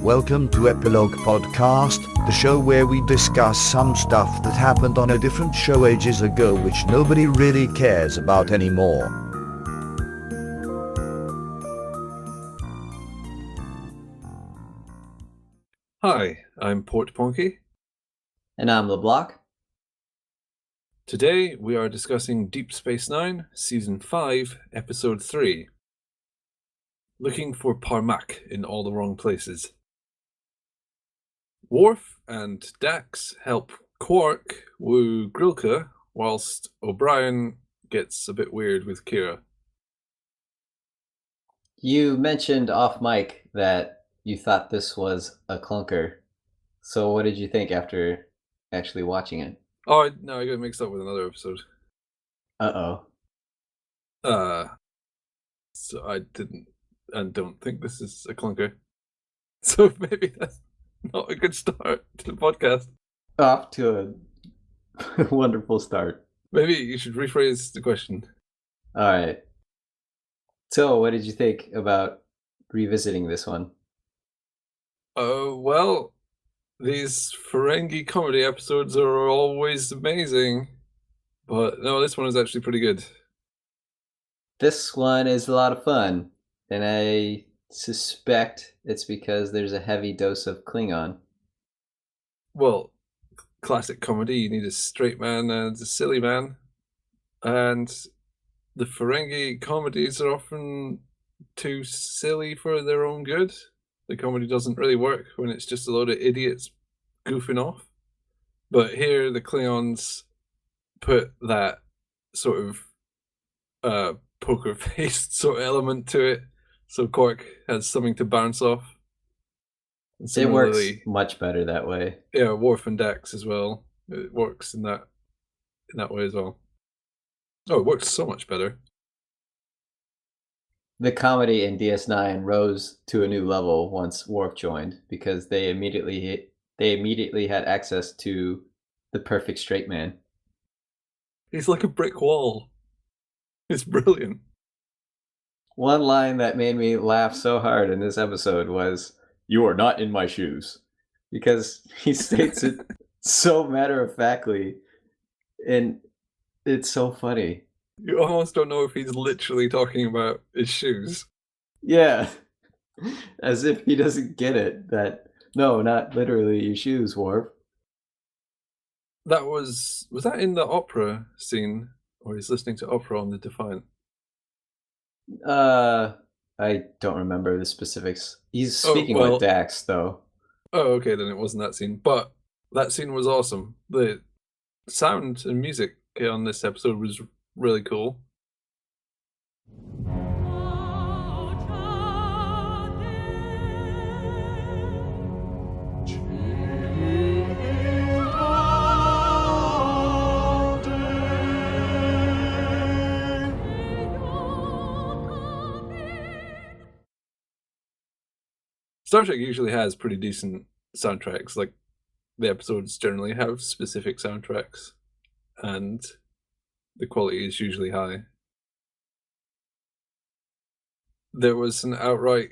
Welcome to Epilogue Podcast, the show where we discuss some stuff that happened on a different show ages ago which nobody really cares about anymore. Hi, I'm Portponky. And I'm LeBloc. Today we are discussing Deep Space Nine, Season 5, Episode 3. Looking for Parmac in all the wrong places. Worf and Dax help Quark woo Grilka, whilst O'Brien gets a bit weird with Kira. You mentioned off mic that you thought this was a clunker. So what did you think after actually watching it? Oh, no, I got mixed up with another episode. Uh-oh. So I didn't and don't think this is a clunker. So maybe that's not a good start to the podcast. Off to a wonderful start. Maybe you should rephrase the question. All right. So what did you think about revisiting this one? Well, these Ferengi comedy episodes are always amazing. But no, this one is actually pretty good. This one is a lot of fun, and I suspect it's because there's a heavy dose of Klingon. Well, classic comedy, you need a straight man and a silly man. And the Ferengi comedies are often too silly for their own good. The comedy doesn't really work when it's just a load of idiots goofing off. But here, the Klingons put that sort of poker-faced sort of element to it, so Quark has something to bounce off. And It works much better that way. Yeah, Worf and Dax as well. It works in that way as well. Oh, it works so much better. The comedy in DS9 rose to a new level once Worf joined because they immediately had access to the perfect straight man. He's like a brick wall. It's brilliant. One line that made me laugh so hard in this episode was, "You are not in my shoes," because he states it so matter-of-factly, and it's so funny. You almost don't know if he's literally talking about his shoes. Yeah, as if he doesn't get it, that, no, not literally your shoes, Worf. That was that in the opera scene, or he's listening to opera on the Defiant? I don't remember the specifics. He's speaking with Dax, though. Oh, okay, then it wasn't that scene. But that scene was awesome. The sound and music on this episode was really cool. Star Trek usually has pretty decent soundtracks. Like, the episodes generally have specific soundtracks, and the quality is usually high. There was an outright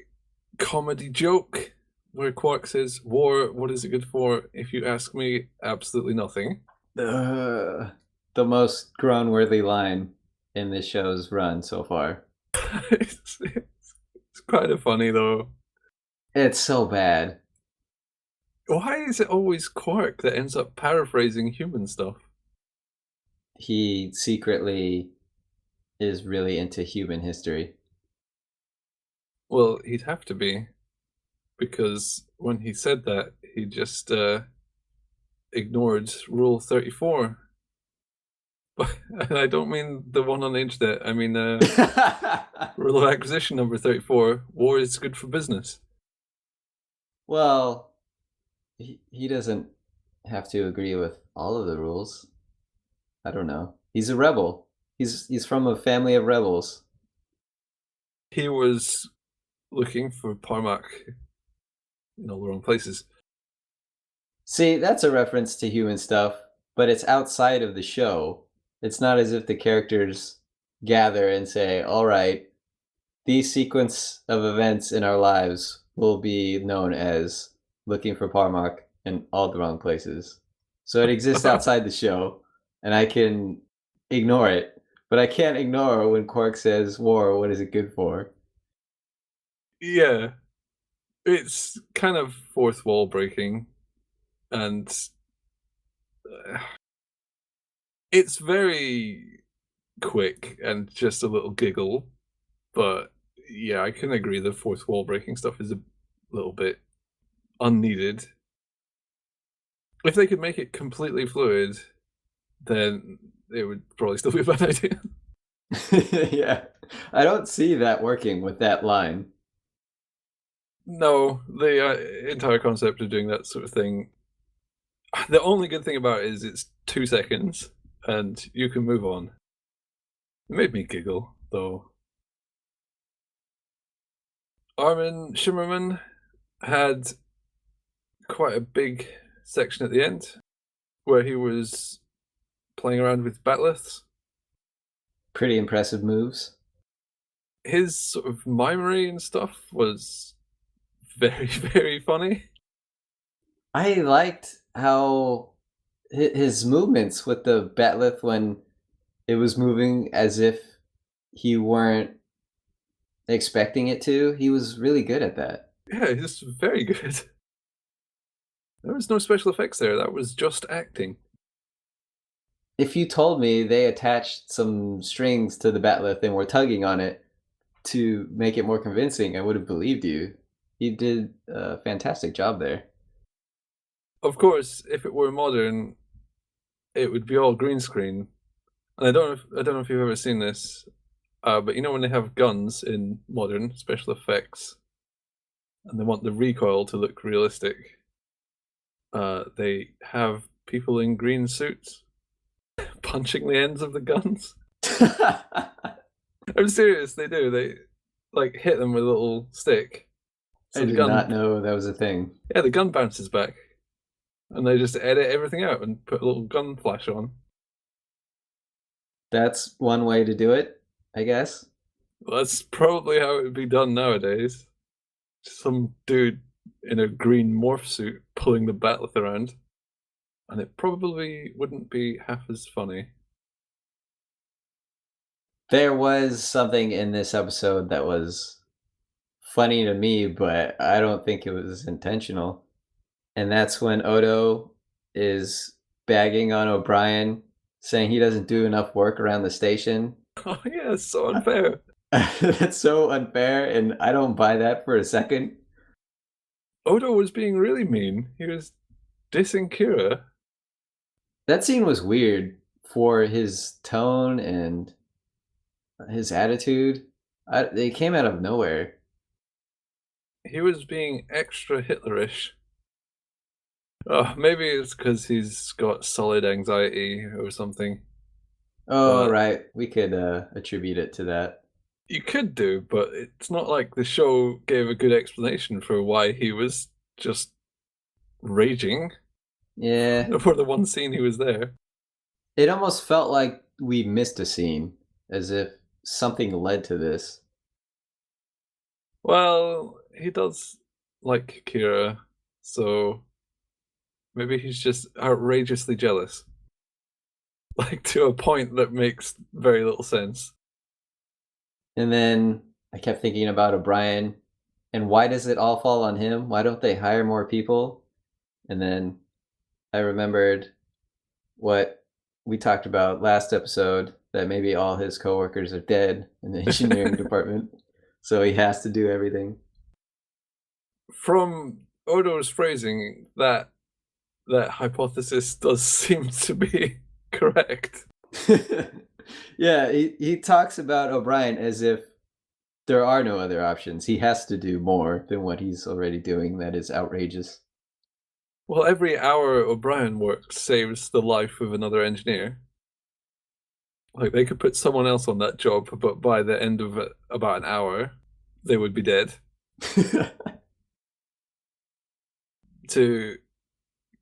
comedy joke where Quark says, "War, what is it good for? If you ask me, absolutely nothing." The most groan-worthy line in this show's run so far. It's kind of funny, though. It's so bad. Why is it always Quark that ends up paraphrasing human stuff? He secretly is really into human history. Well, he'd have to be, because when he said that, he just ignored Rule 34. And I don't mean the one on the internet. I mean Rule of Acquisition number 34. War is good for business. Well, he doesn't have to agree with all of the rules. I don't know. He's a rebel. He's from a family of rebels. He was looking for Parmac in all the wrong places. See, that's a reference to human stuff, but it's outside of the show. It's not as if the characters gather and say, all right, these sequence of events in our lives will be known as Looking for Parmak in All the Wrong Places. So it exists outside the show, and I can ignore it, but I can't ignore when Quark says, "War, what is it good for?" Yeah. It's kind of fourth wall breaking, and it's very quick and just a little giggle. But yeah, I can agree the fourth wall breaking stuff is a little bit unneeded. If they could make it completely fluid, then it would probably still be a bad idea. Yeah, I don't see that working with that line. No, the entire concept of doing that sort of thing. The only good thing about it is it's 2 seconds and you can move on. It made me giggle, though. Armin Shimmerman had quite a big section at the end where he was playing around with batliths. Pretty impressive moves. His sort of mimery and stuff was very, very funny. I liked how his movements with the batleth when it was moving as if he weren't expecting it to. He was really good at that. Yeah, he's very good. There was no special effects there. That was just acting. If you told me they attached some strings to the batleth and were tugging on it to make it more convincing, I would have believed you. He did a fantastic job there. Of course, if it were modern, it would be all green screen. And I don't know if you've ever seen this, but you know when they have guns in modern special effects, and they want the recoil to look realistic, they have people in green suits punching the ends of the guns. I'm serious, they do. They like hit them with a little stick. So I the did gun, not know that was a thing. yeah, the gun bounces back, and they just edit everything out and put a little gun flash on. That's one way to do it, I guess. Well, that's probably how it would be done nowadays. Some dude in a green morph suit pulling the batleth around, and it probably wouldn't be half as funny. There was something in this episode that was funny to me, but I don't think it was intentional. And that's when Odo is bagging on O'Brien, saying he doesn't do enough work around the station. Oh yeah, it's so unfair. That's so unfair, and I don't buy that for a second. Odo was being really mean. He was dissing Kira. That scene was weird for his tone and his attitude. They came out of nowhere. He was being extra Hitlerish. Oh, maybe it's because he's got solid anxiety or something. Oh, But- right. We could attribute it to that. You could do, but it's not like the show gave a good explanation for why he was just raging Yeah. for the one scene he was there. It almost felt like we missed a scene, as if something led to this. Well, he does like Kira, so maybe he's just outrageously jealous. Like to a point that makes very little sense. And then I kept thinking about O'Brien, and why does it all fall on him? Why don't they hire more people? And then I remembered what we talked about last episode, that maybe all his coworkers are dead in the engineering department, so he has to do everything. From Odo's phrasing, that hypothesis does seem to be correct. Yeah, he talks about O'Brien as if there are no other options. He has to do more than what he's already doing. That is outrageous. Well, every hour O'Brien works saves the life of another engineer. Like, they could put someone else on that job, but by the end of about an hour, they would be dead. To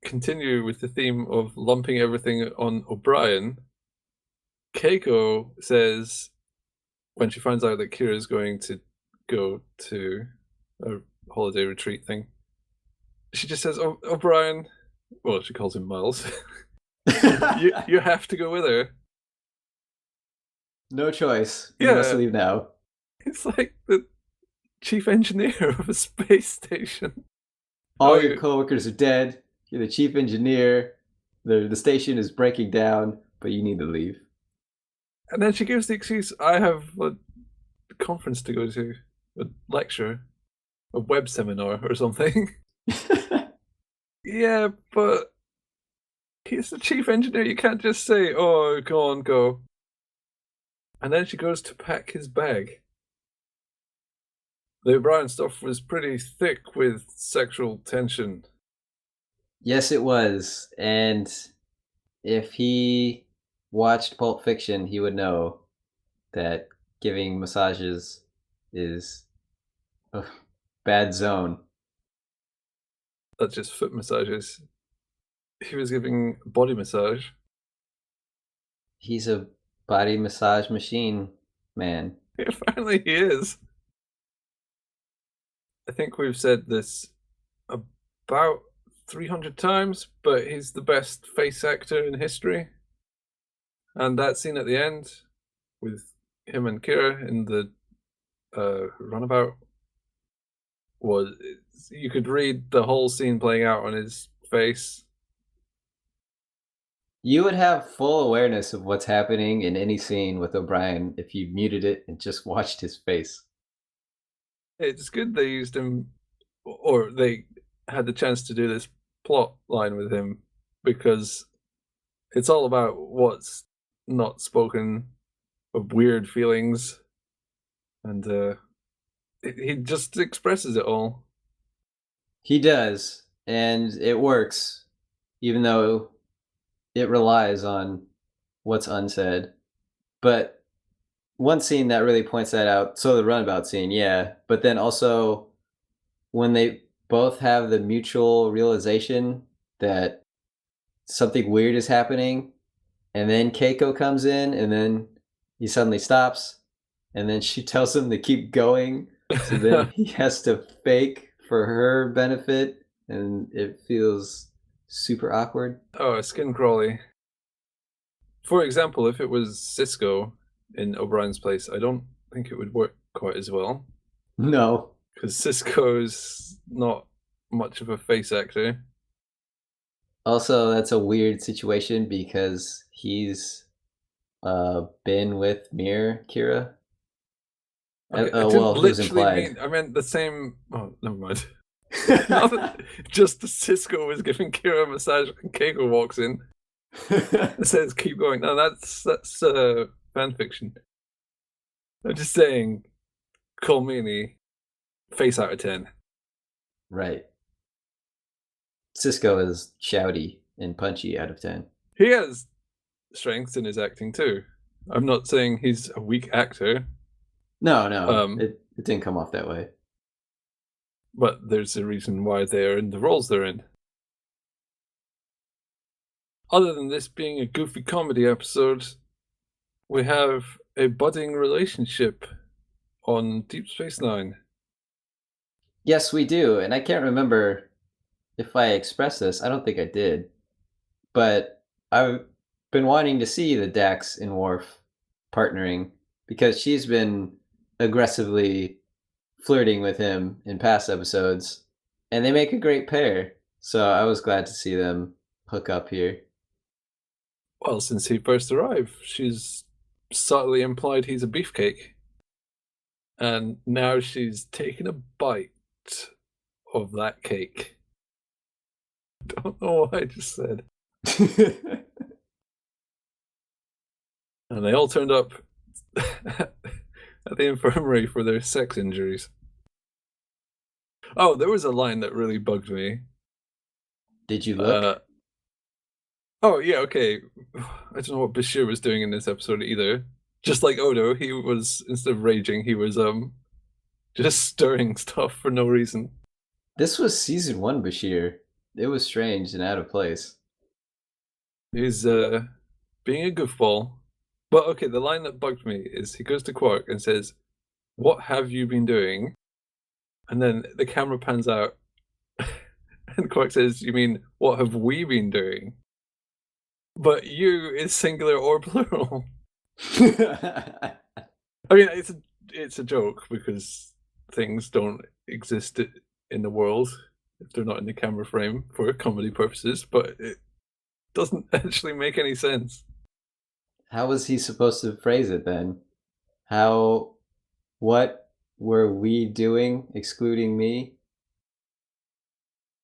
continue with the theme of lumping everything on O'Brien, Keiko says when she finds out that Kira's going to go to a holiday retreat thing. She just says, "Oh, O'Brien," well, she calls him Miles. you have to go with her. No choice. You must leave now. It's like the chief engineer of a space station. All your coworkers are dead. You're the chief engineer. The station is breaking down, but you need to leave. And then she gives the excuse, I have a conference to go to, a lecture, a web seminar or something. Yeah, but he's the chief engineer. You can't just say, oh, go on, go. And then she goes to pack his bag. The O'Brien stuff was pretty thick with sexual tension. Yes, it was. And if he watched Pulp Fiction, he would know that giving massages is a bad zone. That's just foot massages. He was giving body massage. He's a body massage machine, man. Apparently he is. I think we've said this about 300 times, but he's the best face actor in history. And that scene at the end with him and Kira in the runabout was, you could read the whole scene playing out on his face. You would have full awareness of what's happening in any scene with O'Brien if you muted it and just watched his face. It's good they used him, or they had the chance to do this plot line with him, because it's all about what's not spoken, of weird feelings, and he just expresses it all. He does, and it works, even though it relies on what's unsaid. But one scene that really points that out, so the runabout scene, yeah, but then also when they both have the mutual realization that something weird is happening, and then Keiko comes in, and then he suddenly stops, and then she tells him to keep going, so then he has to fake for her benefit, and it feels super awkward. Oh, skin crawly. For example, if it was Cisco in O'Brien's place, I don't think it would work quite as well. No. Because Cisco's not much of a face actor. Also, that's a weird situation because he's been with Mir, Kira. Okay, Well, who's implied? I meant the same. Oh, never mind. Just the Cisco was giving Kira a massage and Keiko walks in. It says keep going. No, that's fan fiction. I'm just saying, Colmini, face out of 10. Right. Cisco is shouty and punchy out of 10. He has strengths in his acting too. I'm not saying he's a weak actor. No, it didn't come off that way. But there's a reason why they're in the roles they're in. Other than this being a goofy comedy episode, we have a budding relationship on Deep Space Nine. Yes, we do. And I can't remember if I expressed this. I don't think I did. But I've been wanting to see the Dax and Worf partnering because she's been aggressively flirting with him in past episodes. And they make a great pair. So I was glad to see them hook up here. Well, since he first arrived, she's subtly implied he's a beefcake. And now she's taken a bite of that cake. I don't know what I just said. And they all turned up at the infirmary for their sex injuries. Oh, there was a line that really bugged me. Did you look? Oh, yeah, okay. I don't know what Bashir was doing in this episode either. Just like Odo, he was, instead of raging, he was just stirring stuff for no reason. This was season 1 Bashir. It was strange and out of place. He's being a goofball. But okay, the line that bugged me is he goes to Quark and says, "What have you been doing?" And then the camera pans out, and Quark says, "You mean, what have we been doing?" But you is singular or plural. I mean, it's a joke because things don't exist in the world if they're not in the camera frame for comedy purposes, but it doesn't actually make any sense. How was he supposed to phrase it then? What were we doing, excluding me?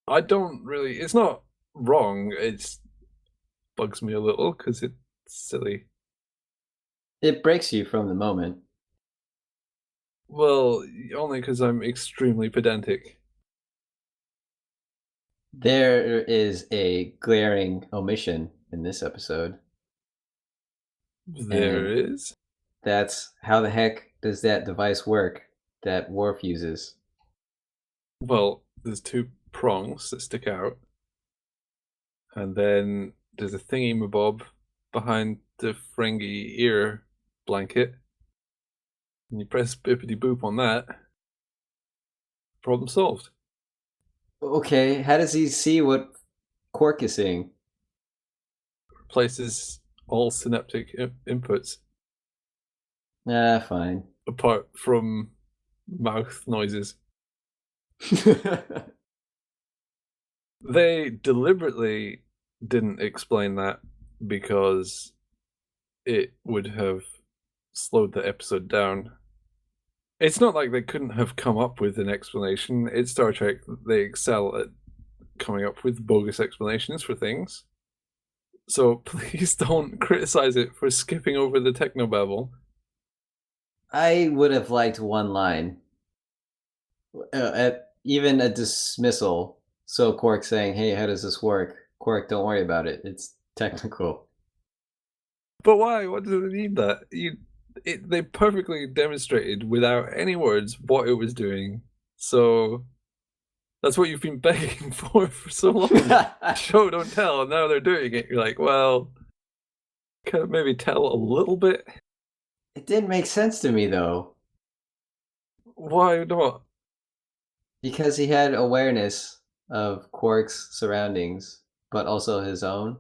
I don't really. It's not wrong. It bugs me a little because it's silly. It breaks you from the moment. Well, only because I'm extremely pedantic. There is a glaring omission in this episode. There And is. that's how the heck does that device work that Worf uses? Well, there's two prongs that stick out, and then there's a thingy-mabob behind the Ferengi ear blanket, and you press bippity-boop on that. Problem solved. Okay, how does he see what Quark is seeing? Replaces all synaptic inputs, Ah, fine. apart from mouth noises. They deliberately didn't explain that because it would have slowed the episode down. It's not like they couldn't have come up with an explanation. It's Star Trek. They excel at coming up with bogus explanations for things. So please don't criticize it for skipping over the technobabble. I would have liked one line. Even a dismissal. So Quark saying, "Hey, how does this work?" Quark, don't worry about it. It's technical. But why? What do they need that? They perfectly demonstrated without any words what it was doing. So that's what you've been begging for so long. Show, don't tell, and now they're doing it. You're like, well, can I maybe tell a little bit? It didn't make sense to me, though. Why not? Because he had awareness of Quark's surroundings, but also his own.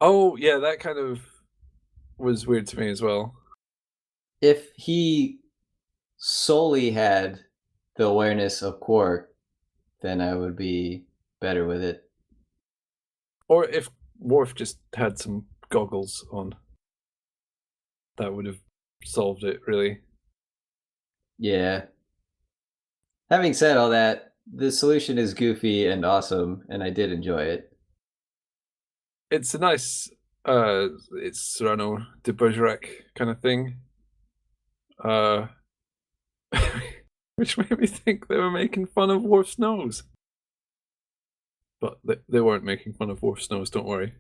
Oh, yeah, that kind of was weird to me as well. If he solely had the awareness of Quark, then I would be better with it. Or if Worf just had some goggles on, that would have solved it, really. Yeah. Having said all that, the solution is goofy and awesome, and I did enjoy it. It's a nice, it's Cyrano de Bergerac kind of thing. Which made me think they were making fun of Worf's nose. But they weren't making fun of Worf's nose, don't worry.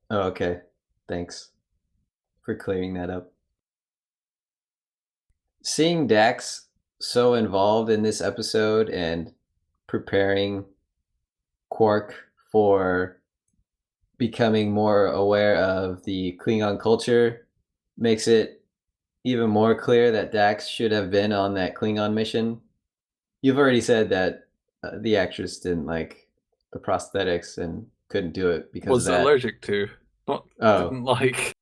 Oh, okay. Thanks for clearing that up. Seeing Dax so involved in this episode and preparing Quark for becoming more aware of the Klingon culture makes it even more clear that Dax should have been on that Klingon mission. You've already said that the actress didn't like the prosthetics and couldn't do it because Was of that. allergic to, not didn't like.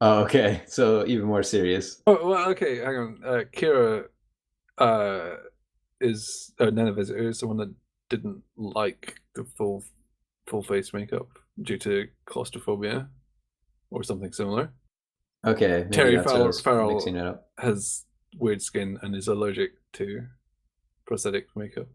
Oh, okay. So even more serious. Oh, well, okay, hang on. Kira is Neneviz is the one that didn't like the full face makeup due to claustrophobia or something similar. Okay, maybe Terry that's what I was Farrell mixing it up. has weird skin and is allergic to prosthetic makeup.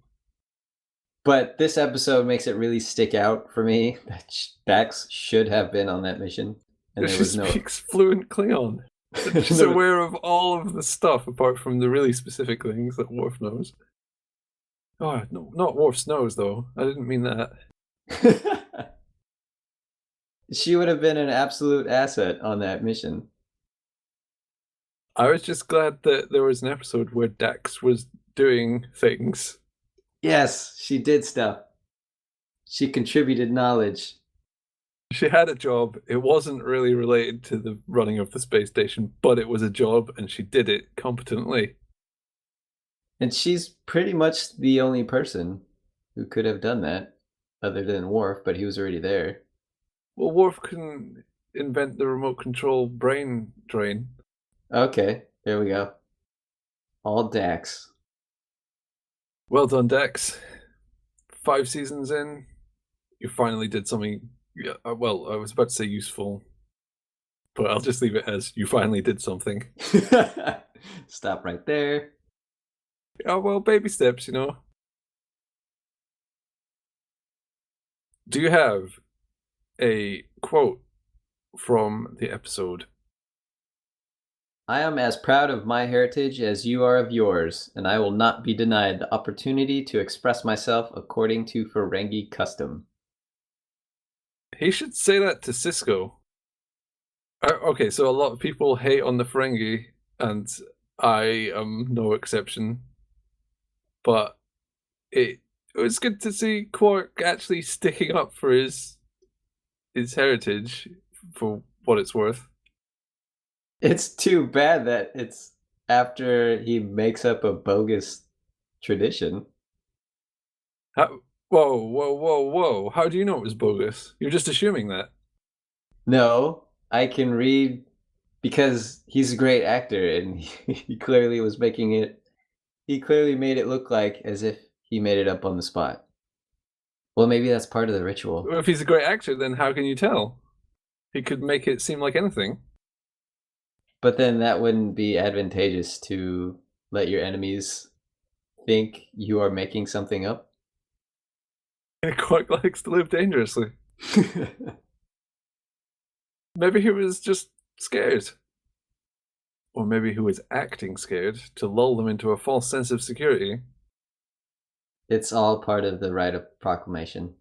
But this episode makes it really stick out for me that Dax should have been on that mission, and there She was no. speaks fluent Klingon. She's aware of all of the stuff apart from the really specific things that Worf knows. Oh, no, not Worf's nose, though. I didn't mean that. She would have been an absolute asset on that mission. I was just glad that there was an episode where Dax was doing things. Yes, she did stuff. She contributed knowledge. She had a job. It wasn't really related to the running of the space station, but it was a job, and she did it competently. And she's pretty much the only person who could have done that, other than Worf, but he was already there. Well, Worf couldn't invent the remote control brain drain. Okay, there we go. All Dax. Well done, Dex. 5 seasons in, you finally did something. Yeah, well, I was about to say useful, but I'll just leave it as you finally did something. Stop right there. Oh, well, baby steps, you know. Do you have a quote from the episode? I am as proud of my heritage as you are of yours, and I will not be denied the opportunity to express myself according to Ferengi custom. He should say that to Cisco. Okay, so a lot of people hate on the Ferengi, and I am no exception. But it was good to see Quark actually sticking up for his heritage, for what it's worth. It's too bad that it's after he makes up a bogus tradition. Whoa, whoa, whoa, whoa! How do you know it was bogus? You're just assuming that. No, I can read because he's a great actor and he clearly was making it. He clearly made it look like as if he made it up on the spot. Well, maybe that's part of the ritual. If he's a great actor, then how can you tell? He could make it seem like anything. But then that wouldn't be advantageous to let your enemies think you are making something up. Quark likes to live dangerously. Maybe he was just scared. Or maybe he was acting scared to lull them into a false sense of security. It's all part of the rite of proclamation.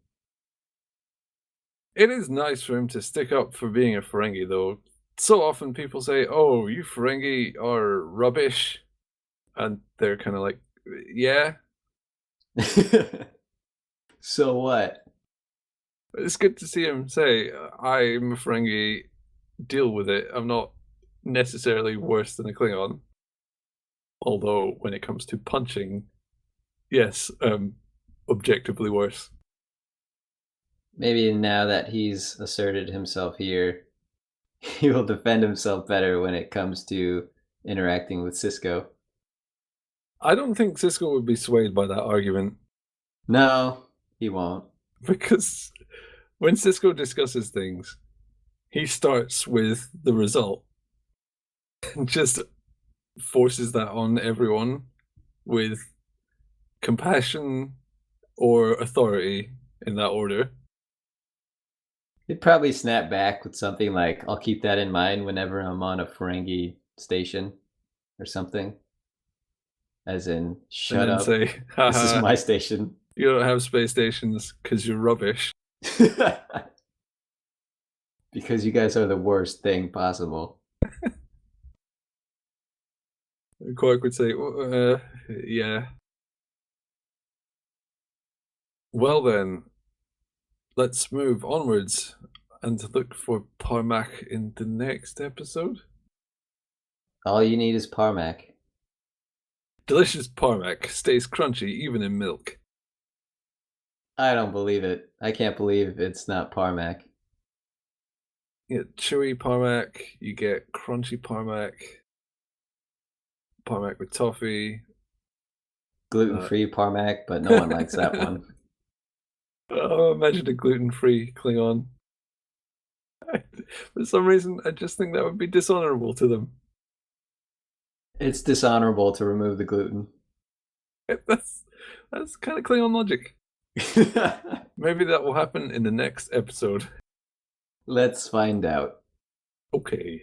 It is nice for him to stick up for being a Ferengi, though. So often people say, oh, you Ferengi are rubbish. And they're kind of like, yeah. So what? It's good to see him say, I'm a Ferengi, deal with it. I'm not necessarily worse than a Klingon. Although, when it comes to punching, yes, objectively worse. Maybe now that he's asserted himself here, he will defend himself better when it comes to interacting with Cisco. I don't think Cisco would be swayed by that argument. No, he won't. Because when Cisco discusses things, he starts with the result and just forces that on everyone with compassion or authority in that order. He'd probably snap back with something like, I'll keep that in mind whenever I'm on a Ferengi station or something. As in, shut up. Say, this is my station. You don't have space stations because you're rubbish. Because you guys are the worst thing possible. Quark would say, yeah. Well then, let's move onwards and look for Parmac in the next episode. All you need is Parmac. Delicious Parmac stays crunchy even in milk. I don't believe it. I can't believe it's not Parmac. You get chewy Parmac, you get crunchy Parmac, Parmac with toffee. Gluten-free Parmac, but no one likes that one. Oh, imagine a gluten-free Klingon. For some reason, I just think that would be dishonorable to them. It's dishonorable to remove the gluten. That's kind of Klingon logic. Maybe that will happen in the next episode. Let's find out. Okay.